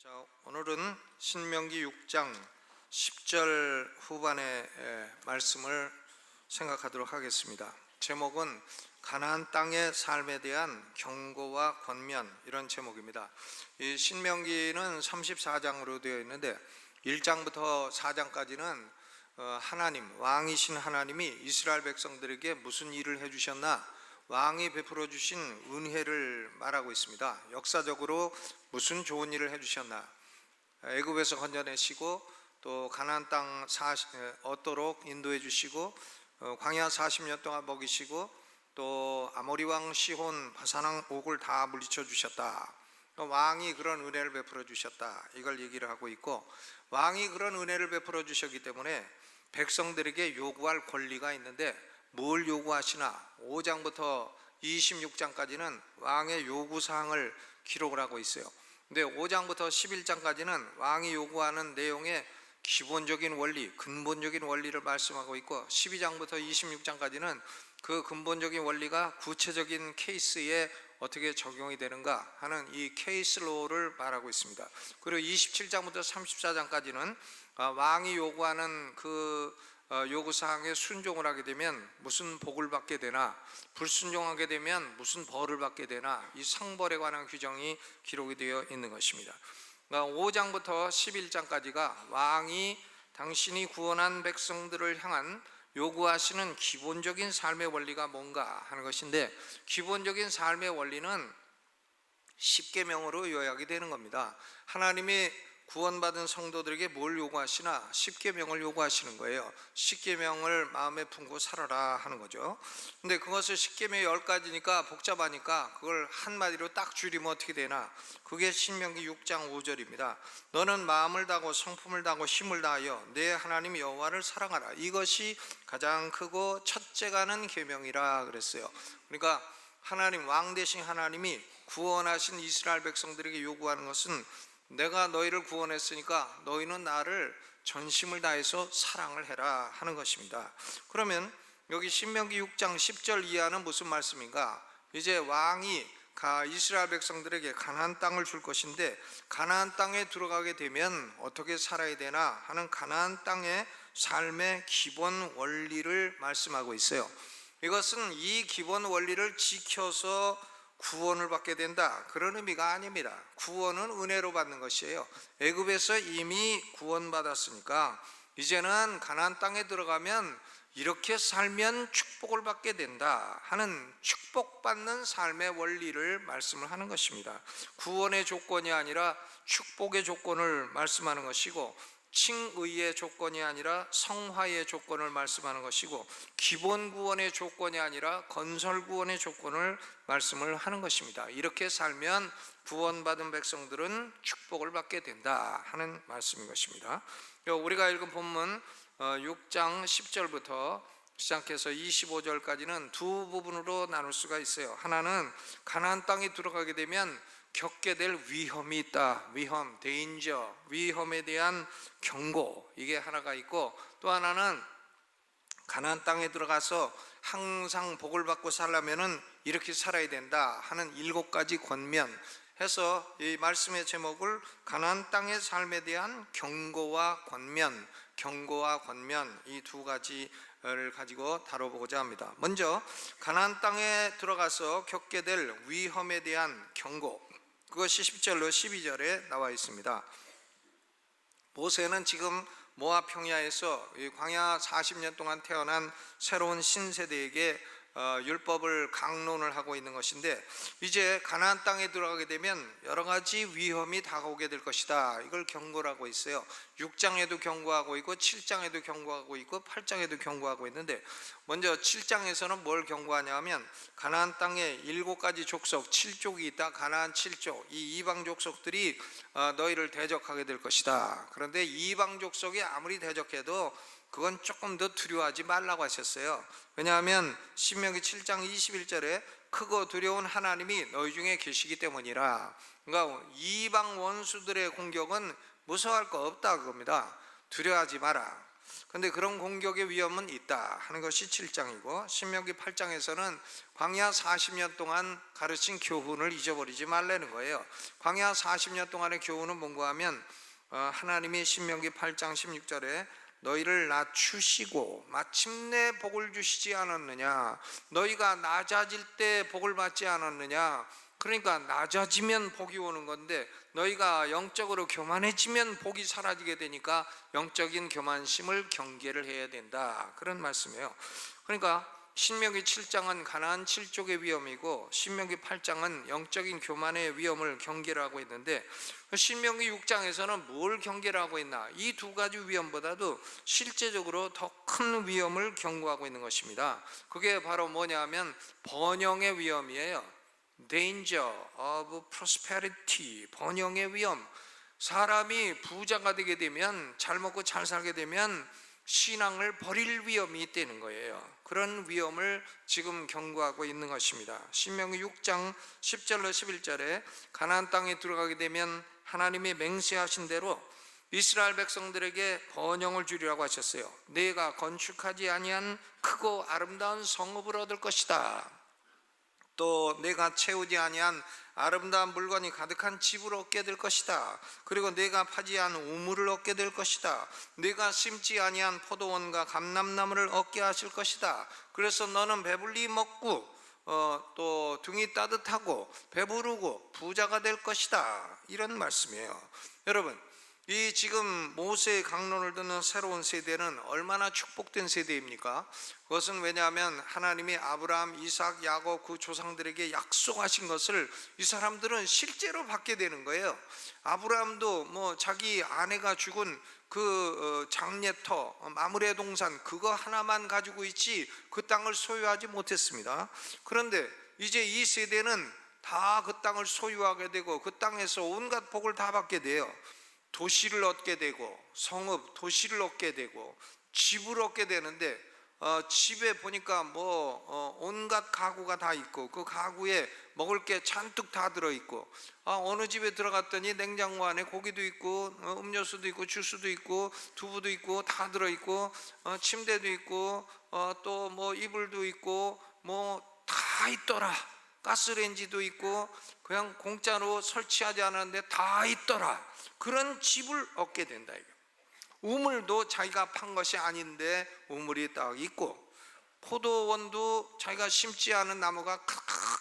자, 오늘은 신명기 6장 10절 후반의 말씀을 생각하도록 하겠습니다. 제목은 가나안 땅의 삶에 대한 경고와 권면, 이런 제목입니다. 이 신명기는 34장으로 되어 있는데 1장부터 4장까지는 하나님, 왕이신 하나님이 이스라엘 백성들에게 무슨 일을 해주셨나, 왕이 베풀어 주신 은혜를 말하고 있습니다. 역사적으로 무슨 좋은 일을 해주셨나, 애굽에서 건져내시고 또 가나안 땅 얻도록 인도해 주시고 광야 40년 동안 먹이시고 또 아모리 왕 시혼 바산 옥을 다 물리쳐 주셨다. 왕이 그런 은혜를 베풀어 주셨다, 이걸 얘기를 하고 있고, 왕이 그런 은혜를 베풀어 주셨기 때문에 백성들에게 요구할 권리가 있는데 뭘 요구하시나, 5장부터 26장까지는 왕의 요구사항을 기록을 하고 있어요. 근데 5장부터 11장까지는 왕이 요구하는 내용의 기본적인 원리, 근본적인 원리를 말씀하고 있고, 12장부터 26장까지는 그 근본적인 원리가 구체적인 케이스에 어떻게 적용이 되는가 하는 이 케이스로를 말하고 있습니다. 그리고 27장부터 34장까지는 왕이 요구하는 그 요구사항에 순종을 하게 되면 무슨 복을 받게 되나, 불순종하게 되면 무슨 벌을 받게 되나, 이 상벌에 관한 규정이 기록이 되어 있는 것입니다. 5장부터 11장까지가 왕이 당신이 구원한 백성들을 향한 요구하시는 기본적인 삶의 원리가 뭔가 하는 것인데, 기본적인 삶의 원리는 10계명으로 요약이 되는 겁니다. 하나님이 구원받은 성도들에게 뭘 요구하시나, 10계명을 요구하시는 거예요. 10계명을 마음에 품고 살아라 하는 거죠. 근데 그것을 10계명 10가지니까 복잡하니까 그걸 한마디로 딱 줄이면 어떻게 되나, 그게 신명기 6장 5절입니다. 너는 마음을 다하고 성품을 다하고 힘을 다하여 내 하나님 여호와를 사랑하라. 이것이 가장 크고 첫째가는 계명이라 그랬어요. 그러니까 하나님, 왕 되신 하나님이 구원하신 이스라엘 백성들에게 요구하는 것은, 내가 너희를 구원했으니까 너희는 나를 전심을 다해서 사랑을 해라 하는 것입니다. 그러면 여기 신명기 6장 10절 이하는 무슨 말씀인가? 이제 왕이 이스라엘 백성들에게 가나안 땅을 줄 것인데, 가나안 땅에 들어가게 되면 어떻게 살아야 되나 하는 가나안 땅의 삶의 기본 원리를 말씀하고 있어요. 이것은 이 기본 원리를 지켜서 구원을 받게 된다, 그런 의미가 아닙니다. 구원은 은혜로 받는 것이에요. 애굽에서 이미 구원받았으니까 이제는 가나안 땅에 들어가면 이렇게 살면 축복을 받게 된다 하는 축복받는 삶의 원리를 말씀을 하는 것입니다. 구원의 조건이 아니라 축복의 조건을 말씀하는 것이고, 칭의의 조건이 아니라 성화의 조건을 말씀하는 것이고, 기본 구원의 조건이 아니라 건설 구원의 조건을 말씀을 하는 것입니다. 이렇게 살면 구원받은 백성들은 축복을 받게 된다 하는 말씀인 것입니다. 우리가 읽은 본문 6장 10절부터 시작해서 25절까지는 두 부분으로 나눌 수가 있어요. 하나는 가나안 땅에 들어가게 되면 겪게 될 위험이 있다, 위험, 데인저, 위험에 대한 경고, 이게 하나가 있고, 또 하나는 가나안 땅에 들어가서 항상 복을 받고 살려면은 이렇게 살아야 된다 하는 7가지 권면 해서 이 말씀의 제목을 가나안 땅의 삶에 대한 경고와 권면, 경고와 권면, 이 두 가지를 가지고 다뤄보고자 합니다. 먼저 가나안 땅에 들어가서 겪게 될 위험에 대한 경고, 그것이 10절로 12절에 나와 있습니다. 모세는 지금 모압 평야에서 광야 40년 동안 태어난 새로운 신세대에게 율법을 강론을 하고 있는 것인데, 이제 가나안 땅에 들어가게 되면 여러 가지 위험이 다가오게 될 것이다, 이걸 경고를 하고 있어요. 6장에도 경고하고 있고 7장에도 경고하고 있고 8장에도 경고하고 있는데, 먼저 7장에서는 뭘 경고하냐 하면, 가나안 땅에 7가지 족속 7족이 있다, 가나안 7족, 이 이방 족속들이 너희를 대적하게 될 것이다. 그런데 이방 족속이 아무리 대적해도 그건 조금 더 두려워하지 말라고 하셨어요. 왜냐하면 신명기 7장 21절에 크고 두려운 하나님이 너희 중에 계시기 때문이라. 그러니까 이방 원수들의 공격은 무서워할 거 없다 그겁니다. 두려워하지 마라. 근데 그런 공격의 위험은 있다 하는 것이 7장이고, 신명기 8장에서는 광야 40년 동안 가르친 교훈을 잊어버리지 말라는 거예요. 광야 40년 동안의 교훈은 뭔가 하면 하나님이 신명기 8장 16절에 너희를 낮추시고 마침내 복을 주시지 않았느냐, 너희가 낮아질 때 복을 받지 않았느냐. 그러니까 낮아지면 복이 오는 건데 너희가 영적으로 교만해지면 복이 사라지게 되니까 영적인 교만심을 경계를 해야 된다, 그런 말씀이에요. 그러니까 신명기 7장은 가나안 7족의 위험이고 신명기 8장은 영적인 교만의 위험을 경계를 하고 있는데, 신명기 6장에서는 뭘 경계를 하고 있나? 이 두 가지 위험보다도 실제적으로 더 큰 위험을 경고하고 있는 것입니다. 그게 바로 뭐냐면 번영의 위험이에요. Danger of prosperity, 번영의 위험. 사람이 부자가 되게 되면, 잘 먹고 잘 살게 되면 신앙을 버릴 위험이 있다는 거예요. 그런 위험을 지금 경고하고 있는 것입니다. 신명기 6장 10절로 11절에 가나안 땅에 들어가게 되면 하나님이 맹세하신 대로 이스라엘 백성들에게 번영을 주리라고 하셨어요. 내가 건축하지 아니한 크고 아름다운 성읍을 얻을 것이다. 또 내가 채우지 아니한 아름다운 물건이 가득한 집을 얻게 될 것이다. 그리고 내가 파지 않은 우물을 얻게 될 것이다. 내가 심지 아니한 포도원과 감람나무를 얻게 하실 것이다. 그래서 너는 배불리 먹고 또 등이 따뜻하고 배부르고 부자가 될 것이다, 이런 말씀이에요. 여러분, 이 지금 모세의 강론을 듣는 새로운 세대는 얼마나 축복된 세대입니까? 그것은 왜냐하면 하나님이 아브라함, 이삭, 야곱 그 조상들에게 약속하신 것을 이 사람들은 실제로 받게 되는 거예요. 아브라함도 뭐 자기 아내가 죽은 그 장례터 마므레 동산 그거 하나만 가지고 있지 그 땅을 소유하지 못했습니다. 그런데 이제 이 세대는 다 그 땅을 소유하게 되고 그 땅에서 온갖 복을 다 받게 돼요. 도시를 얻게 되고 성읍, 도시를 얻게 되고 집을 얻게 되는데 집에 보니까 온갖 가구가 다 있고 그 가구에 먹을 게 잔뜩 다 들어있고, 어느 집에 들어갔더니 냉장고 안에 고기도 있고 음료수도 있고 주스도 있고 두부도 있고 다 들어있고 침대도 있고 또 뭐 이불도 있고 뭐 다 있더라. 가스레인지도 있고 그냥 공짜로 설치하지 않았는데 다 있더라. 그런 집을 얻게 된다 이거. 우물도 자기가 판 것이 아닌데 우물이 딱 있고, 포도원도 자기가 심지 않은 나무가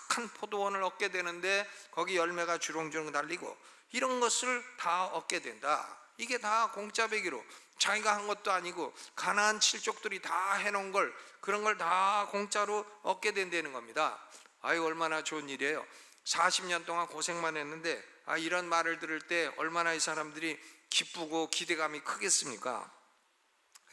큰 포도원을 얻게 되는데 거기 열매가 주렁주렁 달리고, 이런 것을 다 얻게 된다. 이게 다 공짜 배기로 자기가 한 것도 아니고 가나안 칠족들이 다 해놓은 걸, 그런 걸 다 공짜로 얻게 된다는 겁니다. 아유, 얼마나 좋은 일이에요. 40년 동안 고생만 했는데 이런 말을 들을 때 얼마나 이 사람들이 기쁘고 기대감이 크겠습니까?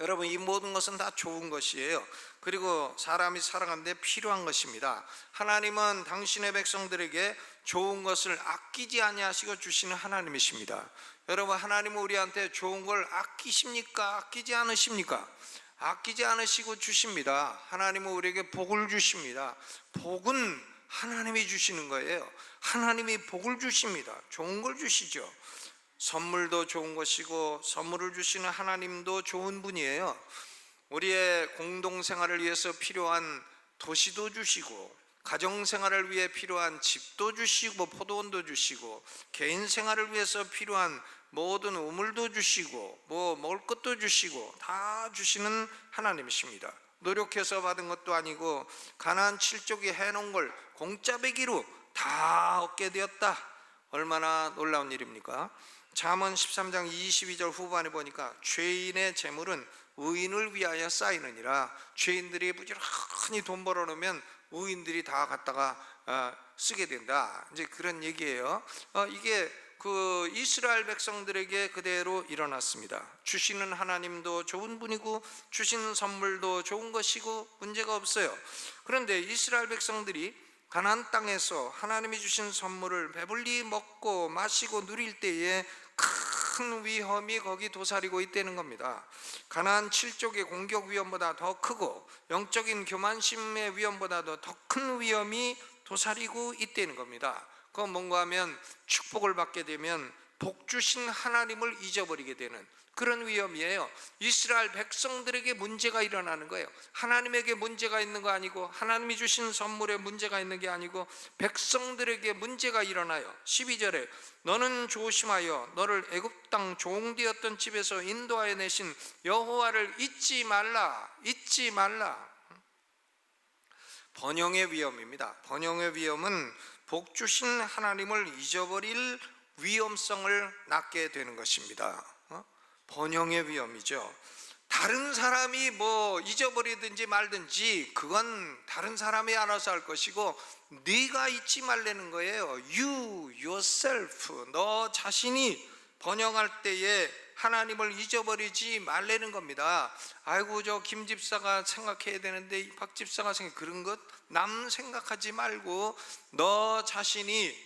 여러분, 이 모든 것은 다 좋은 것이에요. 그리고 사람이 살아가는데 필요한 것입니다. 하나님은 당신의 백성들에게 좋은 것을 아끼지 아니하시고 주시는 하나님이십니다. 여러분, 하나님은 우리한테 좋은 걸 아끼십니까? 아끼지 않으십니까? 아끼지 않으시고 주십니다. 하나님은 우리에게 복을 주십니다. 복은 하나님이 주시는 거예요. 하나님이 복을 주십니다. 좋은 걸 주시죠. 선물도 좋은 것이고 선물을 주시는 하나님도 좋은 분이에요. 우리의 공동생활을 위해서 필요한 도시도 주시고, 가정생활을 위해 필요한 집도 주시고 포도원도 주시고, 개인 생활을 위해서 필요한 모든 우물도 주시고 뭐 먹을 것도 주시고 다 주시는 하나님이십니다. 노력해서 받은 것도 아니고 가나안 7족이 해놓은 걸 공짜 배기로 다 얻게 되었다. 얼마나 놀라운 일입니까? 잠언 13장 22절 후반에 보니까 죄인의 재물은 의인을 위하여 쌓이느니라. 죄인들이 부지런히 돈 벌어놓으면 의인들이 다 갖다가 쓰게 된다, 이제 그런 얘기예요. 이게 그 이스라엘 백성들에게 그대로 일어났습니다. 주시는 하나님도 좋은 분이고 주시는 선물도 좋은 것이고 문제가 없어요. 그런데 이스라엘 백성들이 가나안 땅에서 하나님이 주신 선물을 배불리 먹고 마시고 누릴 때에 큰 위험이 거기 도사리고 있다는 겁니다. 가나안 7족의 공격 위험보다 더 크고 영적인 교만심의 위험보다도 더 큰 위험이 도사리고 있다는 겁니다. 그건 뭔가 하면 축복을 받게 되면 복 주신 하나님을 잊어버리게 되는 그런 위험이에요. 이스라엘 백성들에게 문제가 일어나는 거예요. 하나님에게 문제가 있는 거 아니고, 하나님이 주신 선물에 문제가 있는 게 아니고 백성들에게 문제가 일어나요. 12절에 너는 조심하여 너를 애굽 땅 종되었던 집에서 인도하여 내신 여호와를 잊지 말라. 잊지 말라. 번영의 위험입니다. 번영의 위험은 복 주신 하나님을 잊어버릴 위험성을 낳게 되는 것입니다. 번영의 위험이죠. 다른 사람이 뭐 잊어버리든지 말든지 그건 다른 사람이 알아서 할 것이고, 네가 잊지 말라는 거예요. You yourself, 너 자신이 번영할 때에 하나님을 잊어버리지 말라는 겁니다. 아이고 저 김 집사가 생각해야 되는데 박 집사가 그런 것 남 생각하지 말고 너 자신이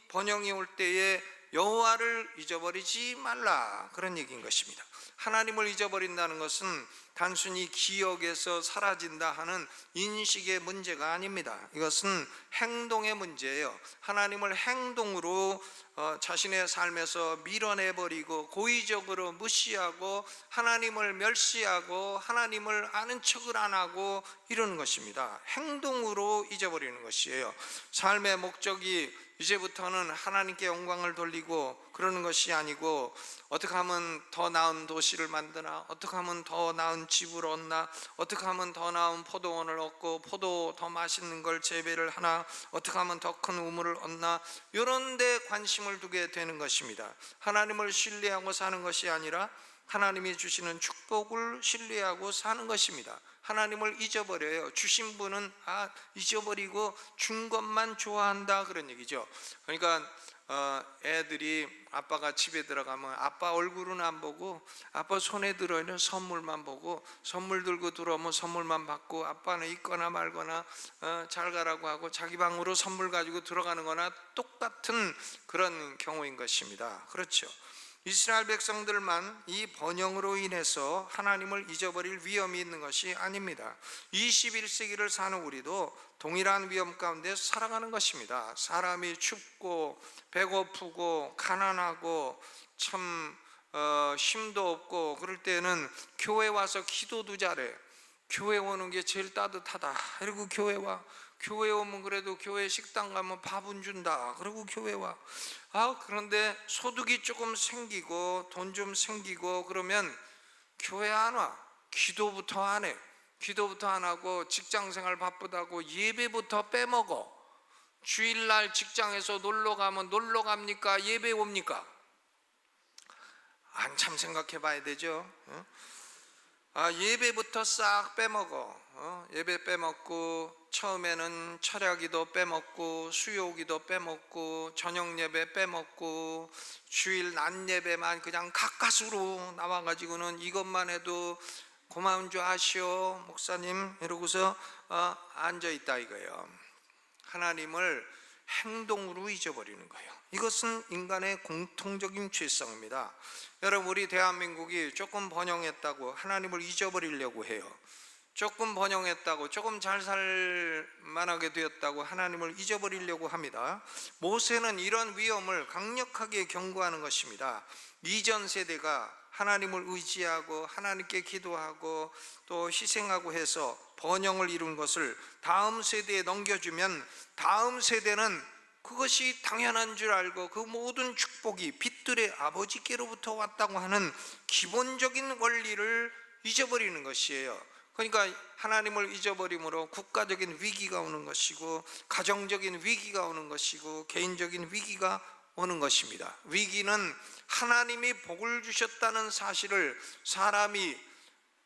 번영이 올 때에 여호와를 잊어버리지 말라, 그런 얘기인 것입니다. 하나님을 잊어버린다는 것은 단순히 기억에서 사라진다 하는 인식의 문제가 아닙니다. 이것은 행동의 문제예요. 하나님을 행동으로 자신의 삶에서 밀어내버리고 고의적으로 무시하고 하나님을 멸시하고 하나님을 아는 척을 안 하고 이러는 것입니다. 행동으로 잊어버리는 것이에요. 삶의 목적이 이제부터는 하나님께 영광을 돌리고 그러는 것이 아니고, 어떻게 하면 더 나은 도시를 만드나, 어떻게 하면 더 나은 집을 얻나, 어떻게 하면 더 나은 포도원을 얻고 포도 더 맛있는 걸 재배를 하나, 어떻게 하면 더 큰 우물을 얻나, 이런 데 관심을 두게 되는 것입니다. 하나님을 신뢰하고 사는 것이 아니라 하나님이 주시는 축복을 신뢰하고 사는 것입니다. 하나님을 잊어버려요. 주신 분은 잊어버리고 준 것만 좋아한다, 그런 얘기죠. 그러니까 애들이 아빠가 집에 들어가면 아빠 얼굴은 안 보고 아빠 손에 들어있는 선물만 보고, 선물 들고 들어오면 선물만 받고 아빠는 있거나 말거나 잘 가라고 하고 자기 방으로 선물 가지고 들어가는 거나 똑같은 그런 경우인 것입니다. 그렇죠. 이스라엘 백성들만 이 번영으로 인해서 하나님을 잊어버릴 위험이 있는 것이 아닙니다. 21세기를 사는 우리도 동일한 위험 가운데 살아가는 것입니다. 사람이 춥고 배고프고 가난하고 참 힘도 없고 그럴 때는 교회 와서 기도도 잘해. 교회 오는 게 제일 따뜻하다. 그리고 교회 오면 그래도 교회 식당 가면 밥은 준다. 그리고 교회 와. 그런데 소득이 조금 생기고 돈 좀 생기고 그러면 교회 안 와. 기도부터 안 해. 기도부터 안 하고 직장생활 바쁘다고 예배부터 빼먹어. 주일날 직장에서 놀러 가면 놀러 갑니까? 예배 옵니까? 한참 생각해 봐야 되죠. 예배부터 싹 빼먹어. 예배 빼먹고 처음에는 철야기도 빼먹고 수요기도 빼먹고 저녁 예배 빼먹고 주일 낮 예배만 그냥 가까스로 나와가지고는 이것만 해도 고마운 줄 아시오 목사님 이러고서 앉아있다 이거예요. 하나님을 행동으로 잊어버리는 거예요. 이것은 인간의 공통적인 죄성입니다. 여러분, 우리 대한민국이 조금 번영했다고 하나님을 잊어버리려고 해요. 조금 번영했다고, 조금 잘 살만하게 되었다고 하나님을 잊어버리려고 합니다. 모세는 이런 위험을 강력하게 경고하는 것입니다. 이전 세대가 하나님을 의지하고 하나님께 기도하고 또 희생하고 해서 번영을 이룬 것을 다음 세대에 넘겨주면 다음 세대는 그것이 당연한 줄 알고 그 모든 축복이 빛들의 아버지께로부터 왔다고 하는 기본적인 원리를 잊어버리는 것이에요. 그러니까 하나님을 잊어버림으로 국가적인 위기가 오는 것이고 가정적인 위기가 오는 것이고 개인적인 위기가 오는 것입니다. 위기는 하나님이 복을 주셨다는 사실을 사람이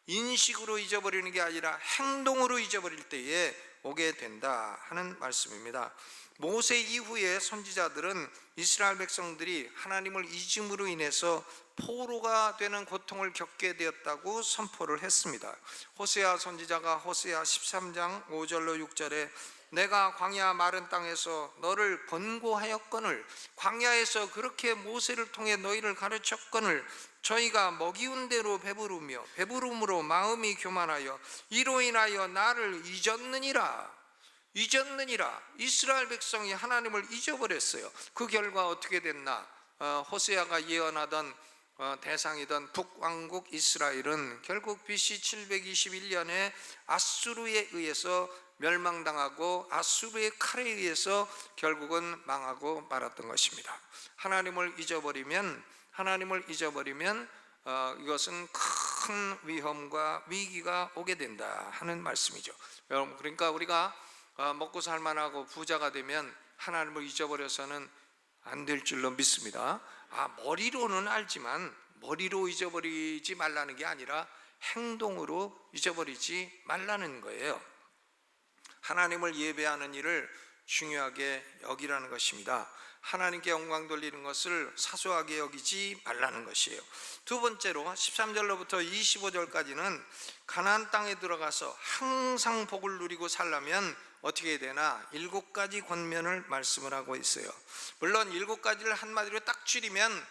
인식으로 잊어버리는 게 아니라 행동으로 잊어버릴 때에 오게 된다 하는 말씀입니다. 모세 이후의 선지자들은 이스라엘 백성들이 하나님을 잊음으로 인해서 포로가 되는 고통을 겪게 되었다고 선포를 했습니다. 호세아 선지자가 호세아 13장 5절로 6절에 내가 광야 마른 땅에서 너를 권고하였거늘 광야에서 그렇게 모세를 통해 너희를 가르쳤거늘 저희가 먹이운 대로 배부르며 배부름으로 마음이 교만하여 이로 인하여 나를 잊었느니라. 잊었느니라. 이스라엘 백성이 하나님을 잊어버렸어요. 그 결과 어떻게 됐나? 호세아가 예언하던 대상이던 북왕국 이스라엘은 결국 BC 721년에 아수르에 의해서 멸망당하고 아수르의 칼에 의해서 결국은 망하고 말았던 것입니다. 하나님을 잊어버리면 이것은 큰 위험과 위기가 오게 된다 하는 말씀이죠. 여러분, 그러니까 우리가 먹고 살만하고 부자가 되면 하나님을 잊어버려서는 안 될 줄로 믿습니다. 머리로는 알지만 머리로 잊어버리지 말라는 게 아니라 행동으로 잊어버리지 말라는 거예요. 하나님을 예배하는 일을 중요하게 여기라는 것입니다. 하나님께 영광 돌리는 것을 사소하게 여기지 말라는 것이에요. 두 번째로 13절로부터 25절까지는 가나안 땅에 들어가서 항상 복을 누리고 살려면 어떻게 해야 되나? 7가지 권면을 말씀을 하고 있어요. 물론 7가지를 한마디로 딱 줄이면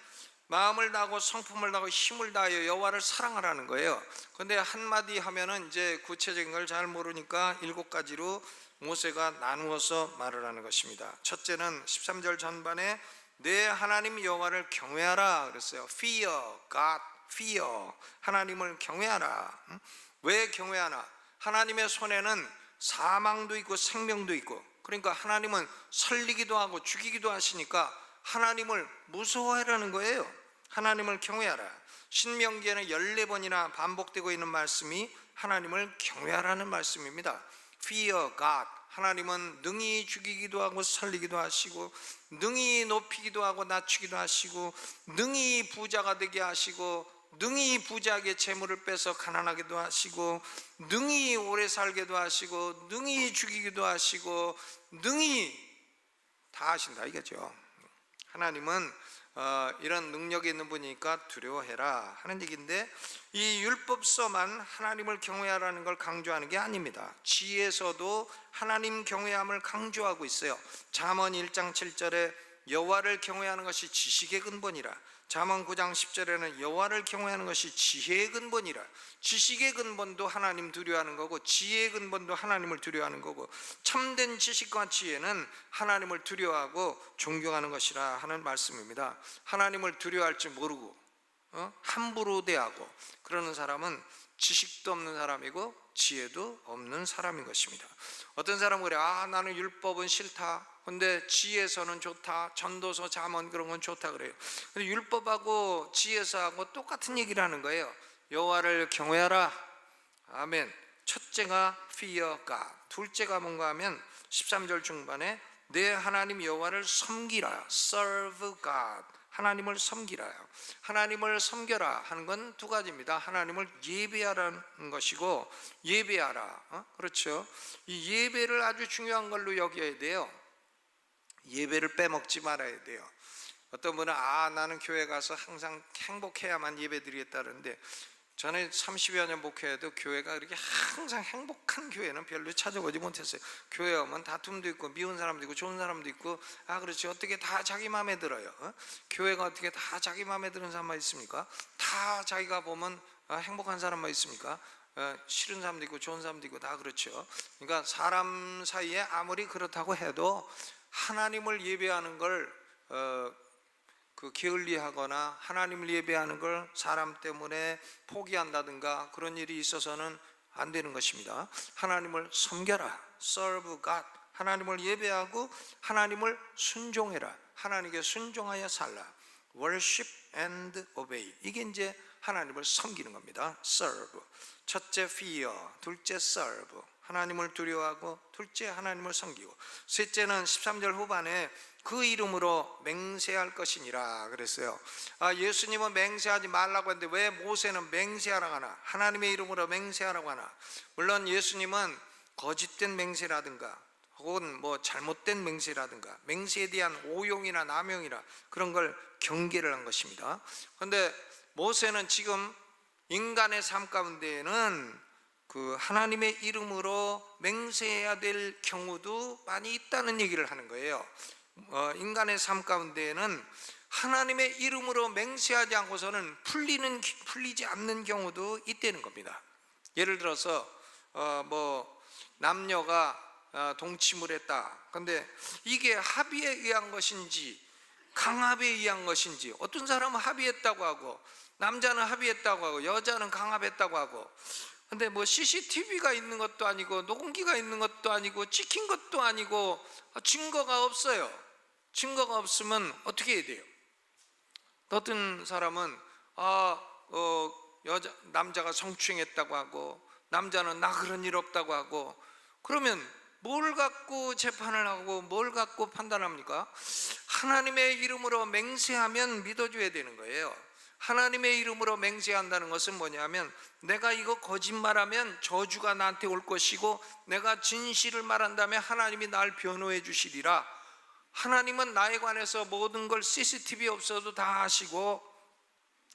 마음을 다하고 성품을 다하고 힘을 다하여 여호와를 사랑하라는 거예요. 그런데 한마디 하면은 이제 구체적인 걸 잘 모르니까 7가지로 모세가 나누어서 말을 하는 것입니다. 첫째는 13절 전반에 내 하나님 여호와를 경외하라 그랬어요. Fear God, fear. 하나님을 경외하라. 왜 경외하나? 하나님의 손에는 사망도 있고 생명도 있고, 그러니까 하나님은 살리기도 하고 죽이기도 하시니까 하나님을 무서워하라는 거예요. 하나님을 경외하라. 신명기에는 14번이나 반복되고 있는 말씀이 하나님을 경외하라는 말씀입니다. Fear God. 하나님은 능히 죽이기도 하고 살리기도 하시고, 능히 높이기도 하고 낮추기도 하시고, 능히 부자가 되게 하시고, 능히 부자에게 재물을 빼서 가난하게도 하시고, 능히 오래 살게도 하시고, 능히 죽이기도 하시고, 능히 다 하신다 이거죠. 하나님은 이런 능력이 있는 분이니까 두려워해라 하는 얘기인데, 이 율법서만 하나님을 경외하라는 걸 강조하는 게 아닙니다. 지혜서도 하나님 경외함을 강조하고 있어요. 잠언 1장 7절에 여호와를 경외하는 것이 지식의 근본이라. 잠언 9장 10절에는 여호와를 경외하는 것이 지혜의 근본이라. 지식의 근본도 하나님 두려워하는 거고, 지혜의 근본도 하나님을 두려워하는 거고, 참된 지식과 지혜는 하나님을 두려워하고 존경하는 것이라 하는 말씀입니다. 하나님을 두려워할 줄 모르고 함부로 대하고 그러는 사람은 지식도 없는 사람이고 지혜도 없는 사람인 것입니다. 어떤 사람은 그래, 나는 율법은 싫다, 근데 지혜서는 좋다, 전도서 잠언 그런 건 좋다 그래요. 근데 율법하고 지혜서하고 똑같은 얘기를 하는 거예요. 여호와를 경외하라. 아멘. 첫째가 fear God. 둘째가 뭔가 하면 13절 중반에 내 하나님 여호와를 섬기라. serve God. 하나님을 섬기라. 하나님을 섬겨라 하는 건 두 가지입니다. 하나님을 예배하라는 것이고, 예배하라. 그렇죠. 이 예배를 아주 중요한 걸로 여겨야 돼요. 예배를 빼먹지 말아야 돼요. 어떤 분은 나는 교회 가서 항상 행복해야만 예배 드리겠다는데, 저는 30여 년 목회해도 교회가 그렇게 항상 행복한 교회는 별로 찾아보지 못했어요. 교회 오면 다툼도 있고 미운 사람도 있고 좋은 사람도 있고, 그렇지, 어떻게 다 자기 마음에 들어요? 교회가 어떻게 다 자기 마음에 드는 사람만 있습니까? 다 자기가 보면 행복한 사람만 있습니까? 싫은 사람도 있고 좋은 사람도 있고 다 그렇죠. 그러니까 사람 사이에 아무리 그렇다고 해도 하나님을 예배하는 걸 게을리하거나 하나님을 예배하는 걸 사람 때문에 포기한다든가 그런 일이 있어서는 안 되는 것입니다. 하나님을 섬겨라. serve God. 하나님을 예배하고 하나님을 순종해라. 하나님께 순종하여 살라. worship and obey. 이게 이제 하나님을 섬기는 겁니다. serve. 첫째 fear, 둘째 serve. 하나님을 두려워하고, 둘째 하나님을 섬기고, 셋째는 13절 후반에 그 이름으로 맹세할 것이니라 그랬어요. 예수님은 맹세하지 말라고 했는데 왜 모세는 맹세하라고 하나? 하나님의 이름으로 맹세하라고 하나? 물론 예수님은 거짓된 맹세라든가 혹은 잘못된 맹세라든가 맹세에 대한 오용이나 남용이나 그런 걸 경계를 한 것입니다. 그런데 모세는 지금 인간의 삶 가운데에는 하나님의 이름으로 맹세해야 될 경우도 많이 있다는 얘기를 하는 거예요. 인간의 삶 가운데에는 하나님의 이름으로 맹세하지 않고서는 풀리지 않는 경우도 있다는 겁니다. 예를 들어서 남녀가 동침을 했다. 그런데 이게 합의에 의한 것인지 강압에 의한 것인지, 어떤 사람은 합의했다고 하고 남자는 합의했다고 하고 여자는 강압했다고 하고, 근데 뭐 CCTV가 있는 것도 아니고 녹음기가 있는 것도 아니고 찍힌 것도 아니고 증거가 없어요. 증거가 없으면 어떻게 해야 돼요? 어떤 사람은 남자가 성추행했다고 하고 남자는 나 그런 일 없다고 하고, 그러면 뭘 갖고 재판을 하고 뭘 갖고 판단합니까? 하나님의 이름으로 맹세하면 믿어줘야 되는 거예요. 하나님의 이름으로 맹세한다는 것은 뭐냐면, 내가 이거 거짓말하면 저주가 나한테 올 것이고 내가 진실을 말한다면 하나님이 날 변호해 주시리라. 하나님은 나에 관해서 모든 걸 CCTV 없어도 다 아시고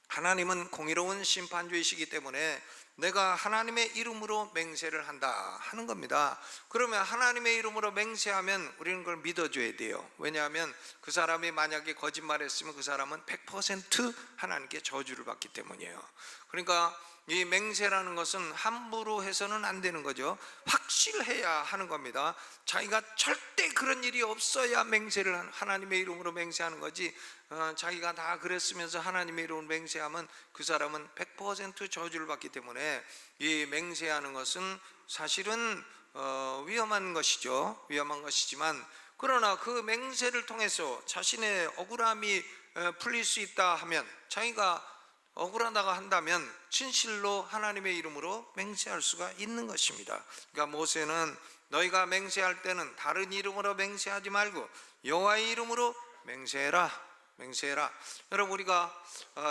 하나님은 공의로운 심판주이시기 때문에 내가 하나님의 이름으로 맹세를 한다 하는 겁니다. 그러면 하나님의 이름으로 맹세하면 우리는 그걸 믿어줘야 돼요. 왜냐하면 그 사람이 만약에 거짓말했으면 그 사람은 100% 하나님께 저주를 받기 때문이에요. 그러니까 이 맹세라는 것은 함부로 해서는 안 되는 거죠. 확실해야 하는 겁니다. 자기가 절대 그런 일이 없어야 맹세를, 하나님의 이름으로 맹세하는 거지, 자기가 다 그랬으면서 하나님의 이름으로 맹세하면 그 사람은 100% 저주를 받기 때문에 이 맹세하는 것은 사실은 위험한 것이죠. 위험한 것이지만, 그러나 그 맹세를 통해서 자신의 억울함이 풀릴 수 있다 하면, 자기가 억울하다가 한다면 진실로 하나님의 이름으로 맹세할 수가 있는 것입니다. 그러니까 모세는 너희가 맹세할 때는 다른 이름으로 맹세하지 말고 여호와의 이름으로 맹세해라. 여러분, 우리가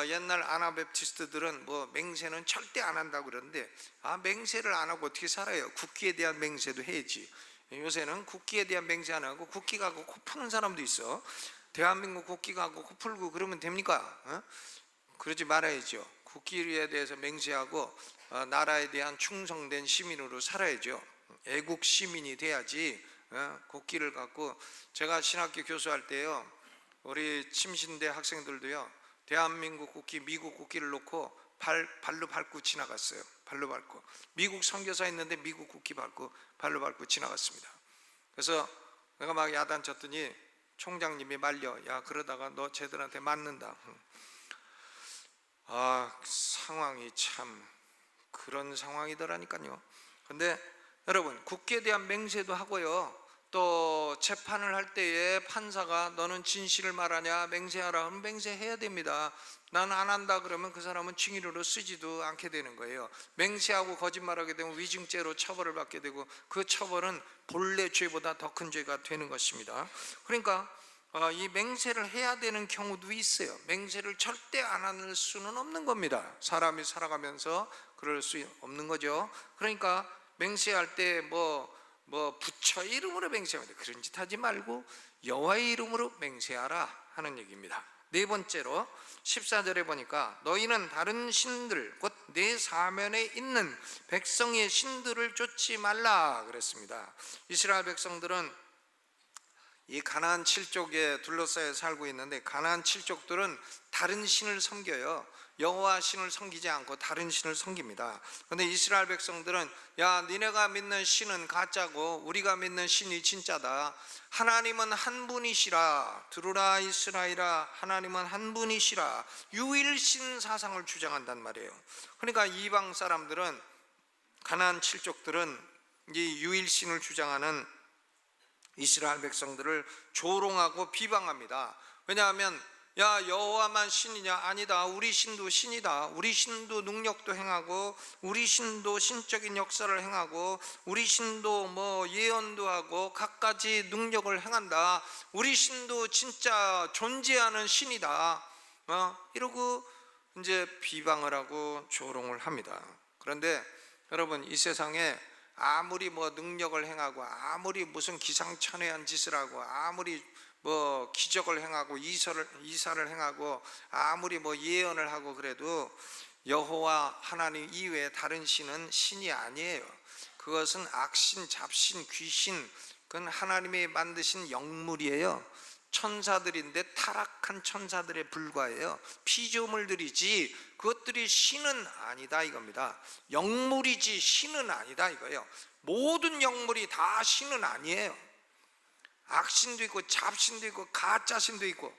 옛날 아나베프티스트들은 뭐 맹세는 절대 안 한다고 그러는데, 맹세를 안 하고 어떻게 살아요? 국기에 대한 맹세도 해야지. 요새는 국기에 대한 맹세 안 하고 국기 가고 코 푸는 사람도 있어. 대한민국 국기 가고 코 풀고 그러면 됩니까? 그러지 말아야죠. 국기에 대해서 맹세하고 나라에 대한 충성된 시민으로 살아야죠. 애국 시민이 돼야지. 국기를 갖고, 제가 신학교 교수할 때요, 우리 침신대 학생들도요, 대한민국 국기, 미국 국기를 놓고 발로 밟고 지나갔어요. 발로 밟고. 미국 선교사 있는데 미국 국기 밟고 발로 밟고 지나갔습니다. 그래서 내가 막 야단쳤더니 총장님이 말려, 야 그러다가 너 쟤들한테 맞는다. 상황이 참 그런 상황이더라니까요. 근데 여러분, 국기에 대한 맹세도 하고요, 또 재판을 할 때에 판사가 너는 진실을 말하냐 맹세하라 하면 맹세해야 됩니다. 난 안 한다 그러면 그 사람은 징의료로 쓰지도 않게 되는 거예요. 맹세하고 거짓말하게 되면 위증죄로 처벌을 받게 되고, 그 처벌은 본래 죄보다 더 큰 죄가 되는 것입니다. 그러니까 이 맹세를 해야 되는 경우도 있어요. 맹세를 절대 안 할 수는 없는 겁니다. 사람이 살아가면서 그럴 수 없는 거죠. 그러니까 맹세할 때 부처 이름으로 맹세하면 돼. 그런 짓 하지 말고 여호와의 이름으로 맹세하라 하는 얘기입니다. 네 번째로 14절에 보니까 너희는 다른 신들 곧 내 사면에 있는 백성의 신들을 쫓지 말라 그랬습니다. 이스라엘 백성들은 이 가나안 7족에 둘러싸여 살고 있는데, 가나안 7족들은 다른 신을 섬겨요. 여호와 신을 섬기지 않고 다른 신을 섬깁니다. 그런데 이스라엘 백성들은 야 니네가 믿는 신은 가짜고 우리가 믿는 신이 진짜다. 하나님은 한 분이시라. 들으라 이스라엘아, 하나님은 한 분이시라. 유일신 사상을 주장한단 말이에요. 그러니까 이방 사람들은, 가나안 7족들은 이 유일신을 주장하는 이스라엘 백성들을 조롱하고 비방합니다. 왜냐하면 야 여호와만 신이냐? 아니다. 우리 신도 신이다. 우리 신도 능력도 행하고 우리 신도 신적인 역사를 행하고 우리 신도 예언도 하고 갖가지 능력을 행한다. 우리 신도 진짜 존재하는 신이다. 이러고 이제 비방을 하고 조롱을 합니다. 그런데 여러분, 이 세상에 아무리 능력을 행하고 아무리 무슨 기상천외한 짓을 하고 아무리 기적을 행하고 이사를 행하고 아무리 예언을 하고 그래도 여호와 하나님 이외에 다른 신은 신이 아니에요. 그것은 악신, 잡신, 귀신, 그건 하나님이 만드신 영물이에요. 천사들인데 타락한 천사들에 불과해요. 피조물들이지 그것들이 신은 아니다 이겁니다. 영물이지 신은 아니다 이거예요. 모든 영물이 다 신은 아니에요. 악신도 있고 잡신도 있고 가짜신도 있고,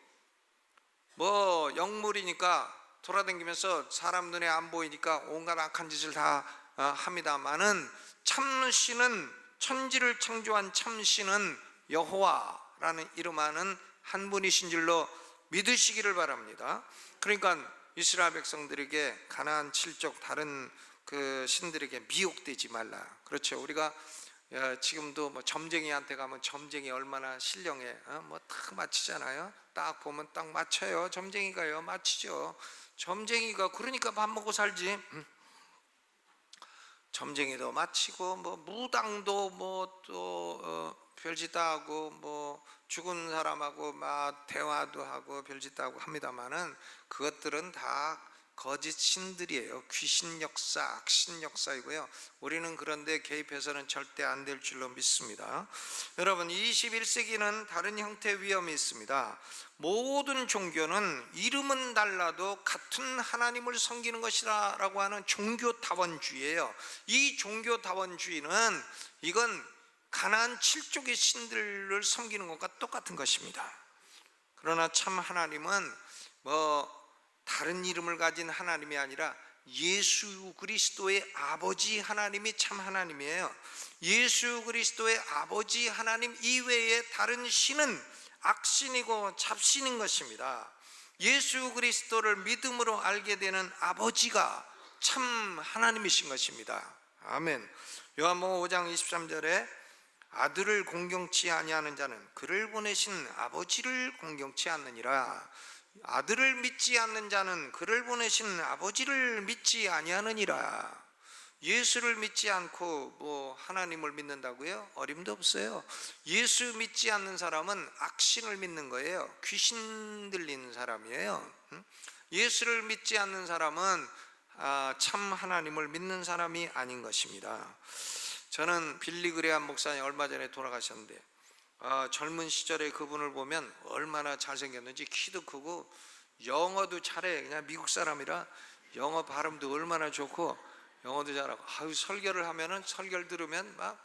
뭐 영물이니까 돌아다니면서 사람 눈에 안 보이니까 온갖 악한 짓을 다 합니다마는 참신은, 천지를 창조한 참신은 여호와라는 이름하는 한 분이신 줄로 믿으시기를 바랍니다. 그러니까 이스라엘 백성들에게 가나안 칠족 다른 그 신들에게 미혹되지 말라. 그렇죠. 우리가 지금도 뭐 점쟁이한테 가면 점쟁이 얼마나 신령해, 뭐 딱 맞히잖아요. 딱 보면 딱 맞춰요. 점쟁이가요, 맞히죠. 점쟁이가 그러니까 밥 먹고 살지. 점쟁이도 맞히고, 뭐 무당도 뭐 또 별짓 다 하고, 뭐 죽은 사람하고 막 대화도 하고 별짓 다 하고 합니다만은 그것들은 다 거짓 신들이에요. 귀신 역사, 악신 역사이고요. 우리는 그런데 개입해서는 절대 안 될 줄로 믿습니다. 여러분, 21세기는 다른 형태의 위험이 있습니다. 모든 종교는 이름은 달라도 같은 하나님을 섬기는 것이라고 하는 종교다원주의예요. 이 종교다원주의는 이건 가나안 7족의 신들을 섬기는 것과 똑같은 것입니다. 그러나 참 하나님은 뭐 다른 이름을 가진 하나님이 아니라 예수 그리스도의 아버지 하나님이 참 하나님이에요. 예수 그리스도의 아버지 하나님 이외에 다른 신은 악신이고 잡신인 것입니다. 예수 그리스도를 믿음으로 알게 되는 아버지가 참 하나님이신 것입니다. 아멘. 요한복음 5장 23절에 아들을 공경치 아니하는 자는 그를 보내신 아버지를 공경치 않느니라. 아들을 믿지 않는 자는 그를 보내신 아버지를 믿지 아니하느니라. 예수를 믿지 않고 뭐 하나님을 믿는다고요? 어림도 없어요. 예수 믿지 않는 사람은 악신을 믿는 거예요. 귀신 들린 사람이에요. 예수를 믿지 않는 사람은 참 하나님을 믿는 사람이 아닌 것입니다. 저는 빌리 그레함 목사님 얼마 전에 돌아가셨는데 젊은 시절에 그분을 보면 얼마나 잘생겼는지, 키도 크고 영어도 잘해. 그냥 미국 사람이라 영어 발음도 얼마나 좋고 영어도 잘하고, 설교를 하면은 설교를 들으면 막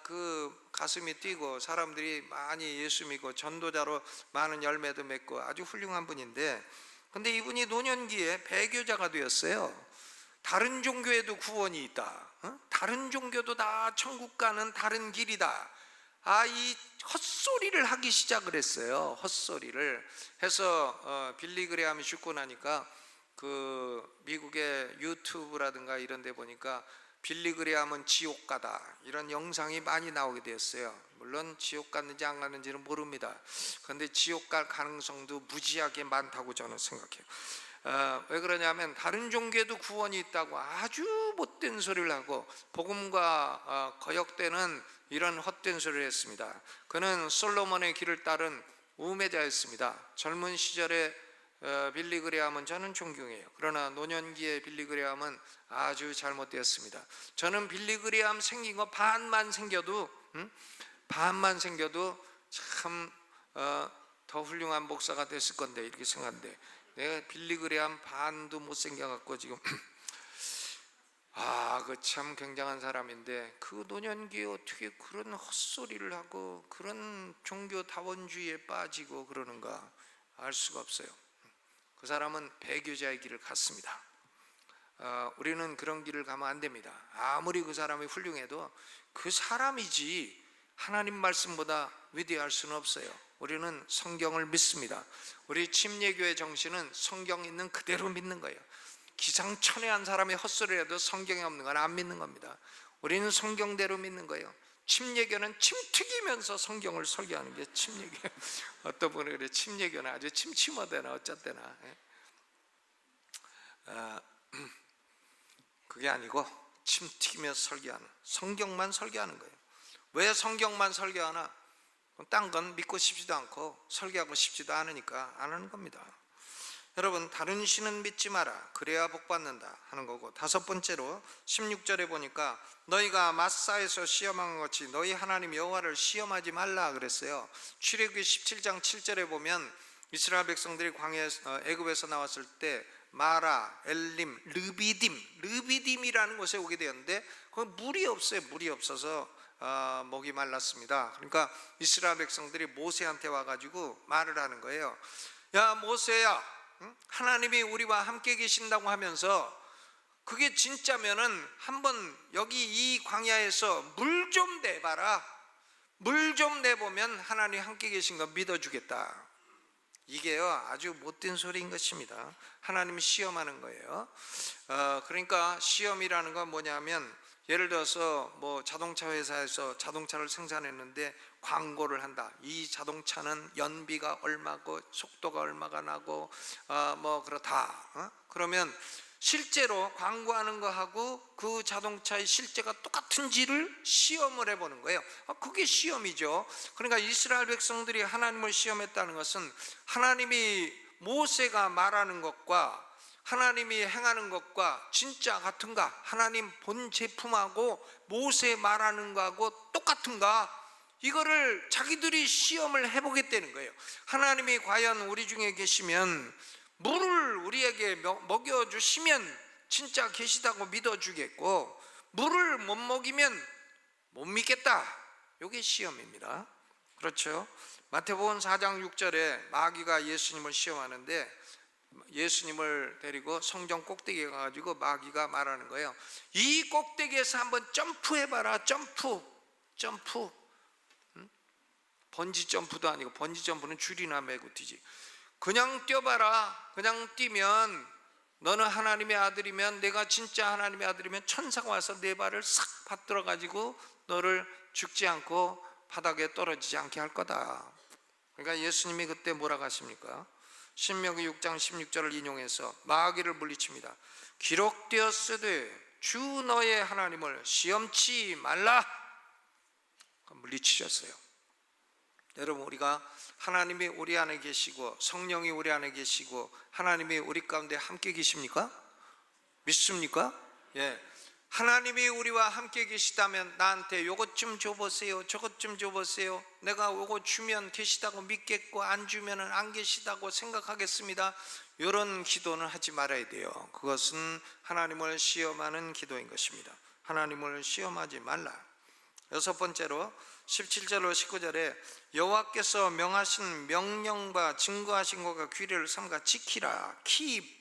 그 가슴이 뛰고 사람들이 많이 예수 믿고 전도자로 많은 열매도 맺고 아주 훌륭한 분인데, 근데 이분이 노년기에 배교자가 되었어요. 다른 종교에도 구원이 있다. 다른 종교도 다 천국 가는 다른 길이다. 이 헛소리를 하기 시작을 했어요. 헛소리를 해서 빌리 그레함이 죽고 나니까 그 미국의 유튜브라든가 이런 데 보니까 빌리 그레함은 지옥 가다 이런 영상이 많이 나오게 되었어요. 물론 지옥 갔는지 안 갔는지는 모릅니다. 그런데 지옥 갈 가능성도 무지하게 많다고 저는 생각해요. 왜 그러냐면 다른 종교에도 구원이 있다고 아주 못된 소리를 하고 복음과 거역되는 이런 헛된 소리를 했습니다. 그는 솔로몬의 길을 따른 우매자였습니다. 젊은 시절에 빌리 그레함은 저는 존경해요. 그러나 노년기에 빌리 그레함은 아주 잘못되었습니다. 저는 빌리 그레함 생긴 거 반만 생겨도 참 더 훌륭한 목사가 됐을 건데 이렇게 생각하는데, 내가 빌리 그레함 반도 못 생겨갖고 지금 그 참 굉장한 사람인데 그 노년기에 어떻게 그런 헛소리를 하고 그런 종교다원주의에 빠지고 그러는가 알 수가 없어요. 그 사람은 배교자의 길을 갔습니다. 우리는 그런 길을 가면 안 됩니다. 아무리 그 사람이 훌륭해도 그 사람이지 하나님 말씀보다 위대할 수는 없어요. 우리는 성경을 믿습니다. 우리 침례교회 정신은 성경 있는 그대로 믿는 거예요. 기상천외한 사람이 헛소리를 해도 성경에 없는 건 안 믿는 겁니다. 우리는 성경대로 믿는 거예요. 침례교는 침튀기면서 성경을 설교하는 게 침례교. 어떤 분은 그래, 침례교는 아주 침침하대나 어쨌대나. 그게 아니고 침튀기면서 설교하는, 성경만 설교하는 거예요. 왜 성경만 설교하나? 딴 건 믿고 싶지도 않고 설교하고 싶지도 않으니까 안 하는 겁니다. 여러분, 다른 신은 믿지 마라, 그래야 복 받는다 하는 거고, 다섯 번째로 16절에 보니까 너희가 마사에서 시험한 것 같이 너희 하나님 여호와를 시험하지 말라 그랬어요. 출애굽기 17장 7절에 보면 이스라엘 백성들이 광야 애굽에서 나왔을 때 마라, 엘림, 르비딤이라는 곳에 오게 되었는데 거기 물이 없어요. 물이 없어서 목이 말랐습니다. 그러니까 이스라엘 백성들이 모세한테 와가지고 말을 하는 거예요. 야 모세야, 하나님이 우리와 함께 계신다고 하면서 그게 진짜면은 한번 여기 이 광야에서 물 좀 내봐라. 물 좀 내보면 하나님 함께 계신 거 믿어주겠다. 이게요 아주 못된 소리인 것입니다. 하나님이 시험하는 거예요. 그러니까 시험이라는 건 뭐냐면, 예를 들어서 뭐 자동차 회사에서 자동차를 생산했는데 광고를 한다. 이 자동차는 연비가 얼마고 속도가 얼마가 나고 뭐 그렇다. 그러면 실제로 광고하는 거하고 그 자동차의 실제가 똑같은지를 시험을 해보는 거예요. 그게 시험이죠. 그러니까 이스라엘 백성들이 하나님을 시험했다는 것은 하나님이 모세가 말하는 것과 하나님이 행하는 것과 진짜 같은가, 하나님 본 제품하고 모세 말하는 거하고 똑같은가, 이거를 자기들이 시험을 해보겠다는 거예요. 하나님이 과연 우리 중에 계시면 물을 우리에게 먹여주시면 진짜 계시다고 믿어주겠고, 물을 못 먹이면 못 믿겠다. 이게 시험입니다. 그렇죠? 마태복음 4장 6절에 마귀가 예수님을 시험하는데, 예수님을 데리고 성전 꼭대기에 가가지고 마귀가 말하는 거예요. 이 꼭대기에서 한번 점프해봐라. 점프. 번지 점프도 아니고, 번지 점프는 줄이나 매고 뛰지. 그냥 뛰어봐라. 그냥 뛰면 너는 하나님의 아들이면, 내가 진짜 하나님의 아들이면 천사가 와서 네 발을 싹 받들어 가지고 너를 죽지 않고 바닥에 떨어지지 않게 할 거다. 그러니까 예수님이 그때 뭐라고 하십니까? 신명기 6장 16절을 인용해서 마귀를 물리칩니다. 기록되었으되 주 너의 하나님을 시험치 말라. 물리치셨어요. 여러분, 우리가 하나님이 우리 안에 계시고 성령이 우리 안에 계시고 하나님이 우리 가운데 함께 계십니까? 믿습니까? 예. 하나님이 우리와 함께 계시다면 나한테 요것 좀 줘보세요, 저것 좀 줘보세요, 내가 요거 주면 계시다고 믿겠고 안 주면은 안 계시다고 생각하겠습니다. 이런 기도는 하지 말아야 돼요. 그것은 하나님을 시험하는 기도인 것입니다. 하나님을 시험하지 말라. 여섯 번째로 17절로 19절에 여호와께서 명하신 명령과 증거하신 것과 규례를 삼가 지키라.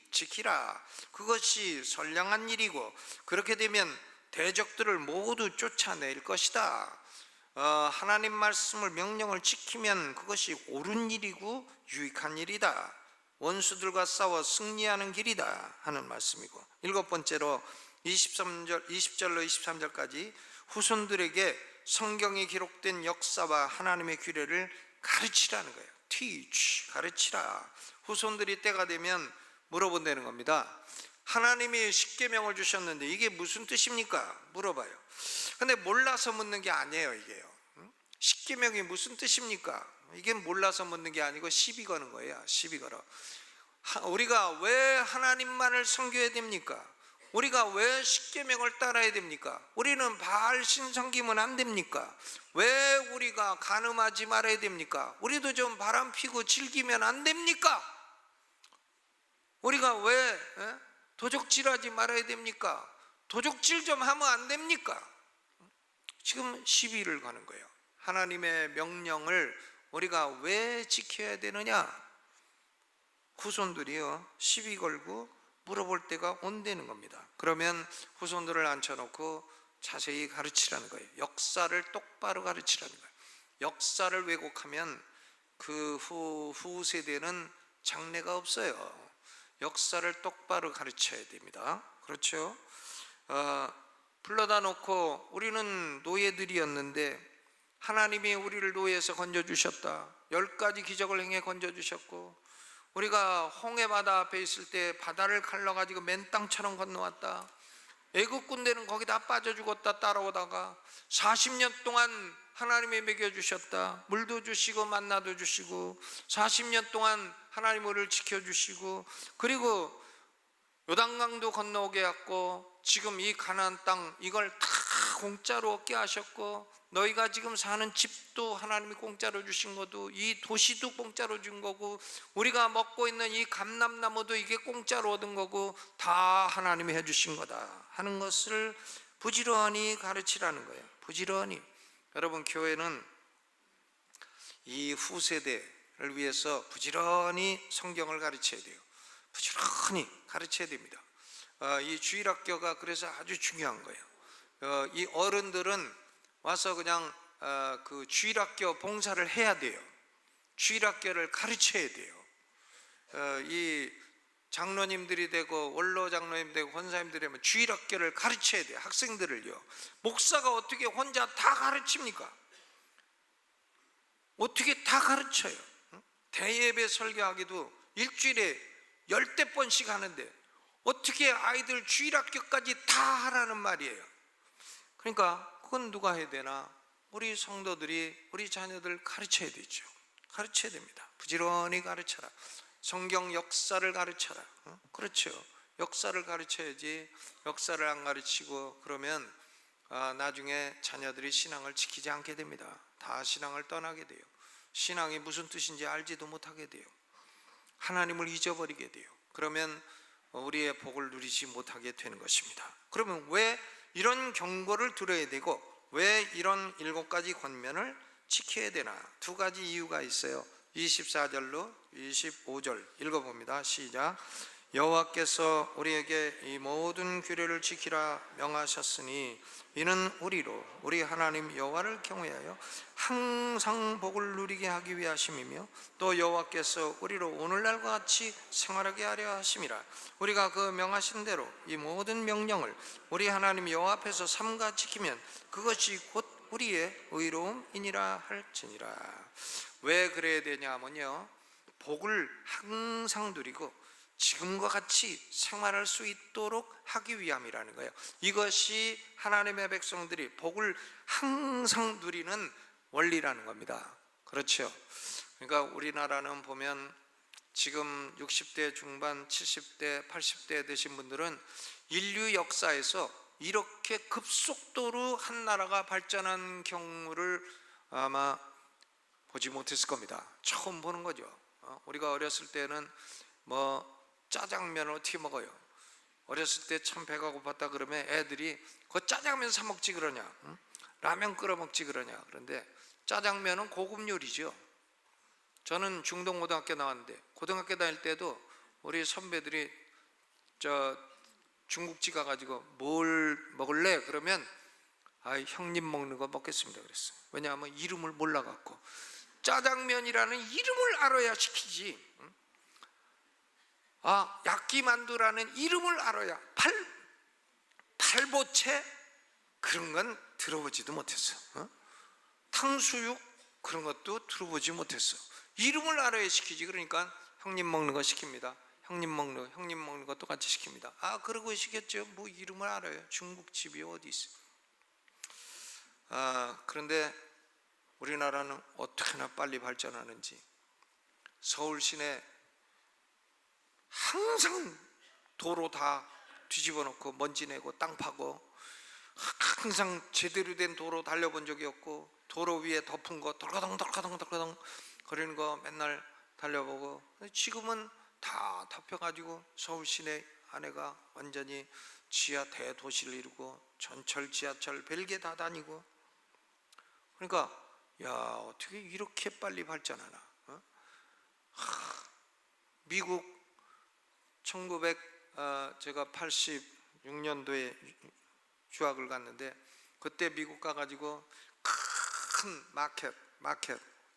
지키라. 그것이 선량한 일이고 그렇게 되면 대적들을 모두 쫓아낼 것이다. 하나님 말씀을 명령을 지키면 그것이 옳은 일이고 유익한 일이다. 원수들과 싸워 승리하는 길이다 하는 말씀이고, 일곱 번째로 20절로 23절까지 후손들에게 성경에 기록된 역사와 하나님의 규례를 가르치라는 거예요. teach, 가르치라. 후손들이 때가 되면 물어본다는 겁니다. 하나님이 십계명을 주셨는데 이게 무슨 뜻입니까? 물어봐요. 근데 몰라서 묻는 게 아니에요. 이게요. 십계명이 무슨 뜻입니까? 이게 몰라서 묻는 게 아니고 시비 거는 거예요. 시비 걸어. 우리가 왜 하나님만을 섬겨야 됩니까? 우리가 왜 십계명을 따라야 됩니까? 우리는 바알 신 섬기면 안 됩니까? 왜 우리가 간음하지 말아야 됩니까? 우리도 좀 바람 피고 즐기면 안 됩니까? 우리가 왜 도적질하지 말아야 됩니까? 도적질 좀 하면 안 됩니까? 지금 시비를 거는 거예요. 하나님의 명령을 우리가 왜 지켜야 되느냐? 후손들이요 시비 걸고 물어볼 때가 온다는 겁니다. 그러면 후손들을 앉혀놓고 자세히 가르치라는 거예요. 역사를 똑바로 가르치라는 거예요. 역사를 왜곡하면 그 후 세대는 장래가 없어요. 역사를 똑바로 가르쳐야 됩니다. 그렇죠? 불러다 놓고 우리는 노예들이었는데 하나님이 우리를 노예에서 건져주셨다. 10가지 기적을 행해 건져주셨고, 우리가 홍해바다 앞에 있을 때 바다를 갈라가지고 맨 땅처럼 건너왔다. 애국 군대는 거기다 빠져 죽었다. 따라오다가 40년 동안 하나님이 먹여주셨다. 물도 주시고 만나도 주시고 40년 동안 하나님 우리를 지켜주시고, 그리고 요단강도 건너오게 했고, 지금 이 가나안 땅 이걸 다 공짜로 얻게 하셨고, 너희가 지금 사는 집도 하나님이 공짜로 주신 거고, 이 도시도 공짜로 준 거고, 우리가 먹고 있는 이 감람나무도 이게 공짜로 얻은 거고, 다 하나님이 해주신 거다 하는 것을 부지런히 가르치라는 거예요. 부지런히. 여러분, 교회는 이 후세대를 위해서 부지런히 성경을 가르쳐야 돼요. 부지런히 가르쳐야 됩니다. 이 주일학교가 그래서 아주 중요한 거예요. 이 어른들은 와서 그냥 그 주일학교 봉사를 해야 돼요. 주일학교를 가르쳐야 돼요. 이 장로님들이 되고 원로 장로님 되고 권사님들이 되면 주일학교를 가르쳐야 돼요. 학생들을요. 목사가 어떻게 혼자 다 가르칩니까? 어떻게 다 가르쳐요? 대예배 설교하기도 일주일에 10번씩 하는데 어떻게 아이들 주일학교까지 다 하라는 말이에요. 그러니까 그건 누가 해야 되나? 우리 성도들이 우리 자녀들 가르쳐야 되죠. 가르쳐야 됩니다. 부지런히 가르쳐라. 성경 역사를 가르쳐라. 그렇죠. 역사를 가르쳐야지. 역사를 안 가르치고 그러면 나중에 자녀들이 신앙을 지키지 않게 됩니다. 다 신앙을 떠나게 돼요. 신앙이 무슨 뜻인지 알지도 못하게 돼요. 하나님을 잊어버리게 돼요. 그러면 우리의 복을 누리지 못하게 되는 것입니다. 그러면 왜 이런 경고를 들어야 되고 왜 이런 7가지 권면을 지켜야 되나? 2가지 이유가 있어요. 24절로 25절 읽어봅니다. 시작. 여호와께서 우리에게 이 모든 규례를 지키라 명하셨으니 이는 우리로 우리 하나님 여호와를 경외하여 항상 복을 누리게 하기 위하심이며 또 여호와께서 우리로 오늘날과 같이 생활하게 하려 하심이라. 우리가 그 명하신 대로 이 모든 명령을 우리 하나님 여호와 앞에서 삼가 지키면 그것이 곧 우리의 의로움이니라 할지니라. 왜 그래야 되냐면요, 복을 항상 누리고 지금과 같이 생활할 수 있도록 하기 위함이라는 거예요. 이것이 하나님의 백성들이 복을 항상 누리는 원리라는 겁니다. 그렇죠. 그러니까 우리나라는 보면 지금 60대 중반, 70대, 80대 되신 분들은 인류 역사에서 이렇게 급속도로 한 나라가 발전한 경우를 아마 보지 못했을 겁니다. 처음 보는 거죠. 우리가 어렸을 때는 짜장면을 어떻게 먹어요? 어렸을 때 참 배가 고팠다 그러면 애들이 그 짜장면 사 먹지 그러냐, 라면 끓여 먹지 그러냐. 그런데 짜장면은 고급 요리죠. 저는 중동고등학교 나왔는데 고등학교 다닐 때도 우리 선배들이 중국집 가가지고 뭘 먹을래? 그러면 형님 먹는 거 먹겠습니다 그랬어요. 왜냐하면 이름을 몰라갖고. 짜장면이라는 이름을 알아야 시키지. 야끼만두라는 이름을 알아야. 팔보채 그런 건 들어보지도 못했어. 탕수육 그런 것도 들어보지 못했어. 이름을 알아야 시키지. 그러니까 형님 먹는 거 시킵니다. 형님 먹는 거 똑같이 시킵니다. 그러고 시켰죠. 뭐 이름을 알아요. 중국집이 어디 있어. 그런데 우리나라는 어떻게나 빨리 발전하는지 서울 시내 항상 도로 다 뒤집어 놓고 먼지 내고 땅 파고, 항상 제대로 된 도로 달려본 적이 없고 도로 위에 덮은 거 덜커덩 거리는 거 맨날 달려보고, 지금은 다 덮여가지고 서울 시내 안에가 완전히 지하 대도시를 이루고 전철 지하철 별게 다 다니고. 그러니까 어떻게 이렇게 빨리 발전하나. 미국 제가 86년도에 유학을 갔는데 그때 미국 가가지고 큰 마켓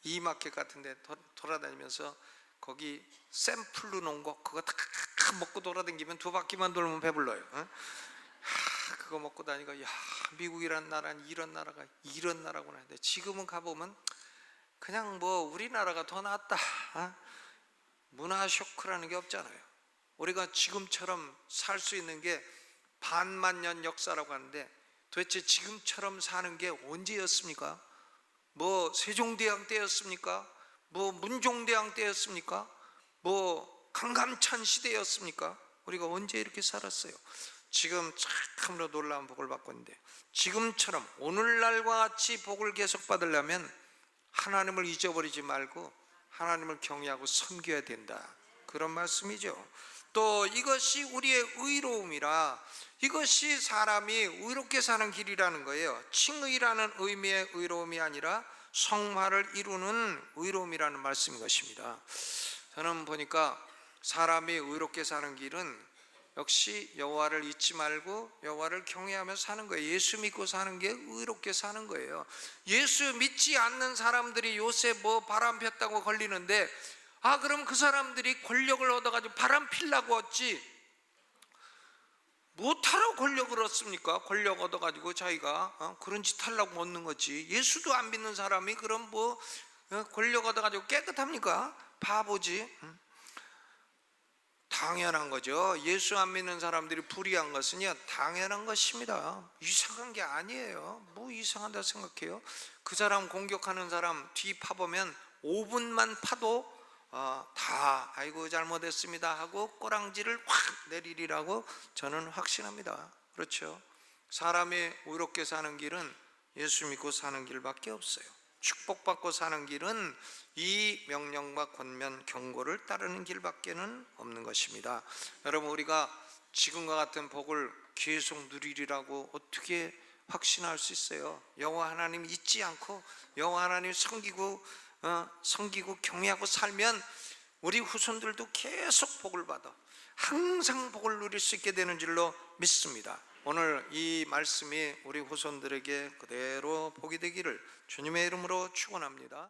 이마켓 같은데 돌아다니면서 거기 샘플로 놓은 거 그거 다 먹고 돌아다니면 2바퀴만 돌면 배불러요. 그거 먹고 다니고 미국이란 나라는 이런 나라구나 했는데 지금은 가보면 그냥 우리나라가 더 낫다. 문화 쇼크라는 게 없잖아요. 우리가 지금처럼 살 수 있는 게 반만년 역사라고 하는데 도대체 지금처럼 사는 게 언제였습니까? 세종대왕 때였습니까? 문종대왕 때였습니까? 강감찬 시대였습니까? 우리가 언제 이렇게 살았어요? 지금 참으로 놀라운 복을 받고 있는데, 지금처럼 오늘날과 같이 복을 계속 받으려면 하나님을 잊어버리지 말고 하나님을 경외하고 섬겨야 된다, 그런 말씀이죠. 또 이것이 우리의 의로움이라, 이것이 사람이 의롭게 사는 길이라는 거예요. 칭의라는 의미의 의로움이 아니라 성화를 이루는 의로움이라는 말씀인 것입니다. 저는 보니까 사람이 의롭게 사는 길은 역시 여호와를 잊지 말고 여호와를 경외하며 사는 거예요. 예수 믿고 사는 게 의롭게 사는 거예요. 예수 믿지 않는 사람들이 요새 뭐 바람 폈다고 걸리는데, 그럼 그 사람들이 권력을 얻어가지고 바람 피려고 얻지 못하라고 권력을 얻습니까? 권력 얻어가지고 자기가 그런 짓 하려고 얻는 거지. 예수도 안 믿는 사람이 그럼 뭐 권력 얻어가지고 깨끗합니까? 바보지. 당연한 거죠. 예수 안 믿는 사람들이 불의한 것은요, 당연한 것입니다. 이상한 게 아니에요. 뭐 이상하다 생각해요? 그 사람 공격하는 사람 뒤 파보면 5분만 파도 다 아이고 잘못했습니다 하고 꼬랑지를 확 내리리라고 저는 확신합니다. 그렇죠? 사람이 의롭게 사는 길은 예수 믿고 사는 길밖에 없어요. 축복받고 사는 길은 이 명령과 권면 경고를 따르는 길밖에는 없는 것입니다. 여러분, 우리가 지금과 같은 복을 계속 누리리라고 어떻게 확신할 수 있어요? 여호와 하나님 잊지 않고 여호와 하나님 섬기고 경외하고 살면 우리 후손들도 계속 복을 받아 항상 복을 누릴 수 있게 되는 줄로 믿습니다. 오늘 이 말씀이 우리 후손들에게 그대로 복이 되기를 주님의 이름으로 축원합니다.